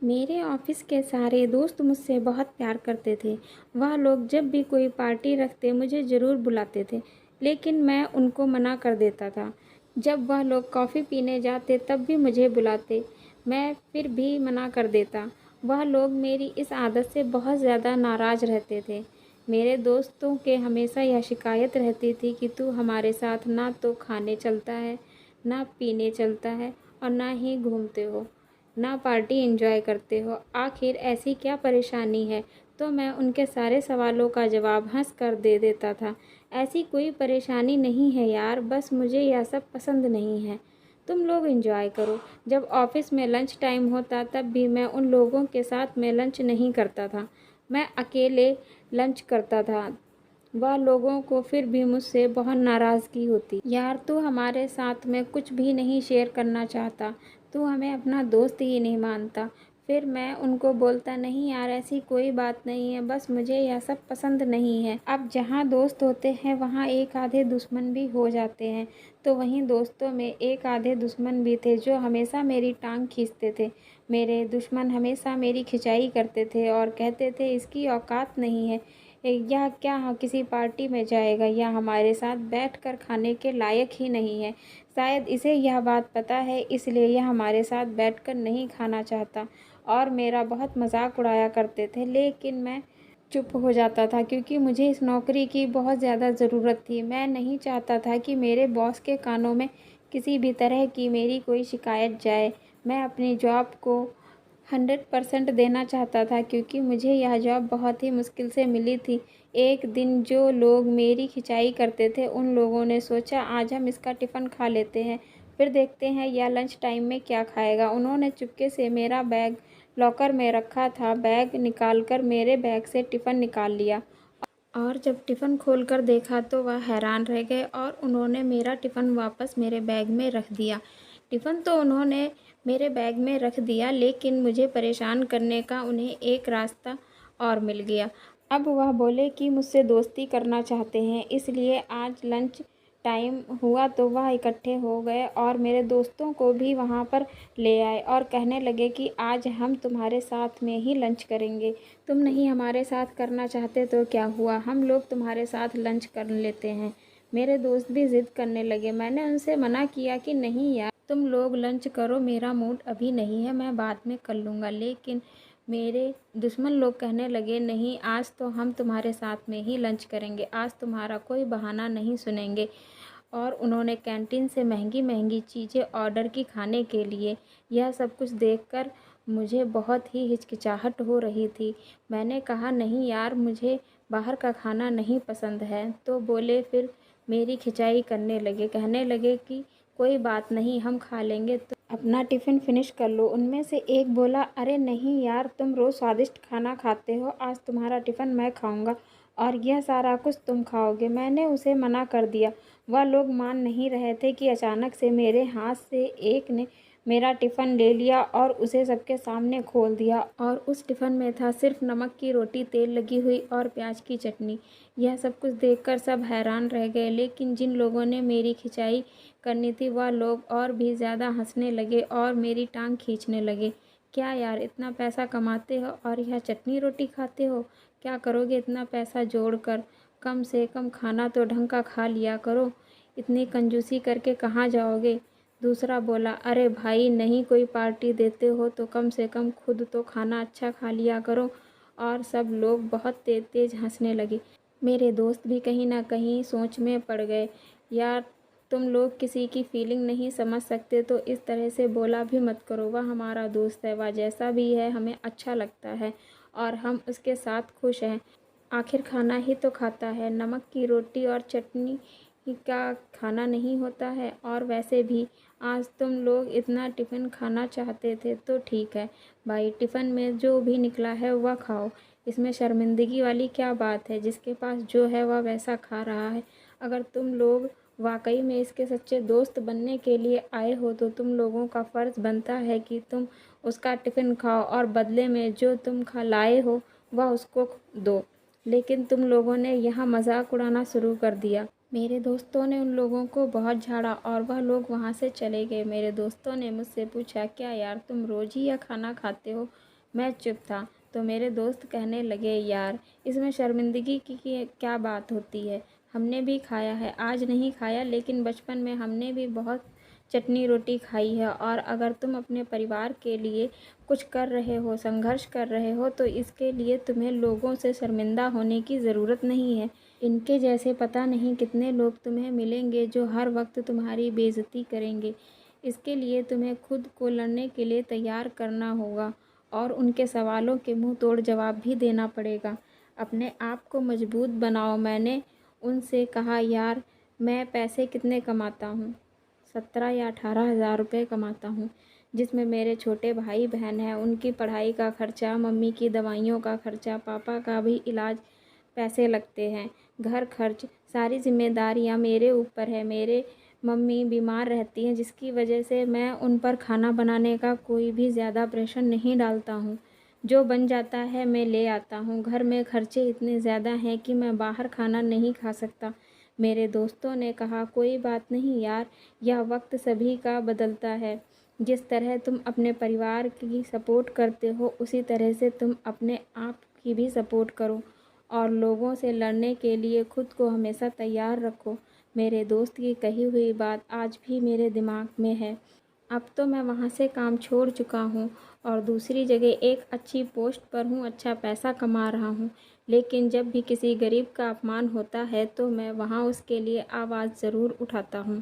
मेरे ऑफिस के सारे दोस्त मुझसे बहुत प्यार करते थे। वह लोग जब भी कोई पार्टी रखते मुझे ज़रूर बुलाते थे, लेकिन मैं उनको मना कर देता था। जब वह लोग कॉफ़ी पीने जाते तब भी मुझे बुलाते, मैं फिर भी मना कर देता। वह लोग मेरी इस आदत से बहुत ज़्यादा नाराज़ रहते थे। मेरे दोस्तों के हमेशा यह शिकायत रहती थी कि तू हमारे साथ ना तो खाने चलता है, ना पीने चलता है और ना ही घूमते हो, ना पार्टी एंजॉय करते हो। आखिर ऐसी क्या परेशानी है? तो मैं उनके सारे सवालों का जवाब हंस कर दे देता था। ऐसी कोई परेशानी नहीं है यार, बस मुझे यह सब पसंद नहीं है। तुम लोग एंजॉय करो। जब ऑफिस में लंच टाइम होता तब भी मैं उन लोगों के साथ में लंच नहीं करता था, मैं अकेले लंच करता था। वह लोगों को फिर भी मुझसे बहुत नाराज़गी होती। यार तू हमारे साथ में कुछ भी नहीं शेयर करना चाहता, तू हमें अपना दोस्त ही नहीं मानता। फिर मैं उनको बोलता, नहीं यार ऐसी कोई बात नहीं है, बस मुझे यह सब पसंद नहीं है। अब जहाँ दोस्त होते हैं वहाँ एक आधे दुश्मन भी हो जाते हैं, तो वहीं दोस्तों में एक आधे दुश्मन भी थे जो हमेशा मेरी टांग खींचते थे। मेरे दुश्मन हमेशा मेरी खिंचाई करते थे और कहते थे इसकी औकात नहीं है, यह क्या किसी पार्टी में जाएगा, या हमारे साथ बैठकर खाने के लायक ही नहीं है। शायद इसे यह बात पता है इसलिए यह हमारे साथ बैठकर नहीं खाना चाहता। और मेरा बहुत मजाक उड़ाया करते थे, लेकिन मैं चुप हो जाता था क्योंकि मुझे इस नौकरी की बहुत ज़्यादा ज़रूरत थी। मैं नहीं चाहता था कि मेरे बॉस के कानों में किसी भी तरह की मेरी कोई शिकायत जाए। मैं अपनी जॉब को 100% देना चाहता था क्योंकि मुझे यह जॉब बहुत ही मुश्किल से मिली थी। एक दिन जो लोग मेरी खिंचाई करते थे उन लोगों ने सोचा आज हम इसका टिफ़िन खा लेते हैं, फिर देखते हैं यह लंच टाइम में क्या खाएगा। उन्होंने चुपके से मेरा बैग लॉकर में रखा था, बैग निकालकर मेरे बैग से टिफ़िन निकाल लिया और जब टिफ़िन खोलकर देखा तो वह हैरान रह गए और उन्होंने मेरा टिफ़िन वापस मेरे बैग में रख दिया। टिफ़िन तो उन्होंने मेरे बैग में रख दिया, लेकिन मुझे परेशान करने का उन्हें एक रास्ता और मिल गया। अब वह बोले कि मुझसे दोस्ती करना चाहते हैं, इसलिए आज लंच टाइम हुआ तो वह इकट्ठे हो गए और मेरे दोस्तों को भी वहाँ पर ले आए और कहने लगे कि आज हम तुम्हारे साथ में ही लंच करेंगे। तुम नहीं हमारे साथ करना चाहते तो क्या हुआ, हम लोग तुम्हारे साथ लंच कर लेते हैं। मेरे दोस्त भी ज़िद करने लगे। मैंने उनसे मना किया कि नहीं यार, तुम लोग लंच करो, मेरा मूड अभी नहीं है, मैं बाद में कर लूँगा। लेकिन मेरे दुश्मन लोग कहने लगे, नहीं आज तो हम तुम्हारे साथ में ही लंच करेंगे, आज तुम्हारा कोई बहाना नहीं सुनेंगे। और उन्होंने कैंटीन से महंगी महंगी चीज़ें ऑर्डर की खाने के लिए। यह सब कुछ देखकर मुझे बहुत ही हिचकिचाहट हो रही थी। मैंने कहा नहीं यार, मुझे बाहर का खाना नहीं पसंद है। तो बोले, फिर मेरी खिंचाई करने लगे, कहने लगे कि कोई बात नहीं, हम खा लेंगे, तो अपना टिफ़िन फिनिश कर लो। उनमें से एक बोला, अरे नहीं यार, तुम रोज़ स्वादिष्ट खाना खाते हो, आज तुम्हारा टिफ़िन मैं खाऊंगा और यह सारा कुछ तुम खाओगे। मैंने उसे मना कर दिया। वह लोग मान नहीं रहे थे कि अचानक से मेरे हाथ से एक ने मेरा टिफ़िन ले लिया और उसे सबके सामने खोल दिया और उस टिफ़िन में था सिर्फ नमक की रोटी, तेल लगी हुई और प्याज की चटनी। यह सब कुछ देखकर सब हैरान रह गए, लेकिन जिन लोगों ने मेरी खिंचाई करनी थी वह लोग और भी ज़्यादा हंसने लगे और मेरी टांग खींचने लगे। क्या यार, इतना पैसा कमाते हो और यह चटनी रोटी खाते हो? क्या करोगे इतना पैसा जोड़कर? कम से कम खाना तो ढंग का खा लिया करो, इतनी कंजूसी करके कहाँ जाओगे? दूसरा बोला, अरे भाई नहीं कोई पार्टी देते हो तो कम से कम खुद तो खाना अच्छा खा लिया करो। और सब लोग बहुत तेज तेज हंसने लगे। मेरे दोस्त भी कहीं ना कहीं सोच में पड़ गए। यार तुम लोग किसी की फीलिंग नहीं समझ सकते तो इस तरह से बोला भी मत करो। वह हमारा दोस्त है, वह जैसा भी है हमें अच्छा लगता है और हम उसके साथ खुश हैं। आखिर खाना ही तो खाता है, नमक की रोटी और चटनी का खाना नहीं होता है। और वैसे भी आज तुम लोग इतना टिफ़िन खाना चाहते थे तो ठीक है भाई, टिफ़िन में जो भी निकला है वह खाओ, इसमें शर्मिंदगी वाली क्या बात है? जिसके पास जो है वह वैसा खा रहा है। अगर तुम लोग वाकई में इसके सच्चे दोस्त बनने के लिए आए हो तो तुम लोगों का फ़र्ज़ बनता है कि तुम उसका टिफ़िन खाओ और बदले में जो तुम खा लाए हो वह उसको दो। लेकिन तुम लोगों ने यहाँ मजाक उड़ाना शुरू कर दिया। मेरे दोस्तों ने उन लोगों को बहुत झाड़ा और वह लोग वहाँ से चले गए। मेरे दोस्तों ने मुझसे पूछा, क्या यार तुम रोज़ ही यह खाना खाते हो? मैं चुप था तो मेरे दोस्त कहने लगे, यार इसमें शर्मिंदगी की क्या बात होती है, हमने भी खाया है, आज नहीं खाया लेकिन बचपन में हमने भी बहुत चटनी रोटी खाई है। और अगर तुम अपने परिवार के लिए कुछ कर रहे हो, संघर्ष कर रहे हो, तो इसके लिए तुम्हें लोगों से शर्मिंदा होने की ज़रूरत नहीं है। इनके जैसे पता नहीं कितने लोग तुम्हें मिलेंगे जो हर वक्त तुम्हारी बेइज्जती करेंगे। इसके लिए तुम्हें खुद को लड़ने के लिए तैयार करना होगा और उनके सवालों के मुंह तोड़ जवाब भी देना पड़ेगा। अपने आप को मजबूत बनाओ। मैंने उनसे कहा, यार मैं पैसे कितने कमाता हूँ? 17 या 18,000 रुपये कमाता हूँ, जिसमें मेरे छोटे भाई बहन हैं, उनकी पढ़ाई का खर्चा, मम्मी की दवाइयों का खर्चा, पापा का भी इलाज पैसे लगते हैं, घर खर्च, सारी जिम्मेदारियाँ मेरे ऊपर है। मेरे मम्मी बीमार रहती हैं जिसकी वजह से मैं उन पर खाना बनाने का कोई भी ज़्यादा प्रेशर नहीं डालता हूँ। जो बन जाता है मैं ले आता हूँ। घर में खर्चे इतने ज़्यादा हैं कि मैं बाहर खाना नहीं खा सकता। मेरे दोस्तों ने कहा, कोई बात नहीं यार, यह वक्त सभी का बदलता है। जिस तरह तुम अपने परिवार की सपोर्ट करते हो उसी तरह से तुम अपने आप की भी सपोर्ट करो और लोगों से लड़ने के लिए खुद को हमेशा तैयार रखो। मेरे दोस्त की कही हुई बात आज भी मेरे दिमाग में है। अब तो मैं वहाँ से काम छोड़ चुका हूँ और दूसरी जगह एक अच्छी पोस्ट पर हूँ, अच्छा पैसा कमा रहा हूँ। लेकिन जब भी किसी गरीब का अपमान होता है तो मैं वहाँ उसके लिए आवाज़ ज़रूर उठाता हूँ।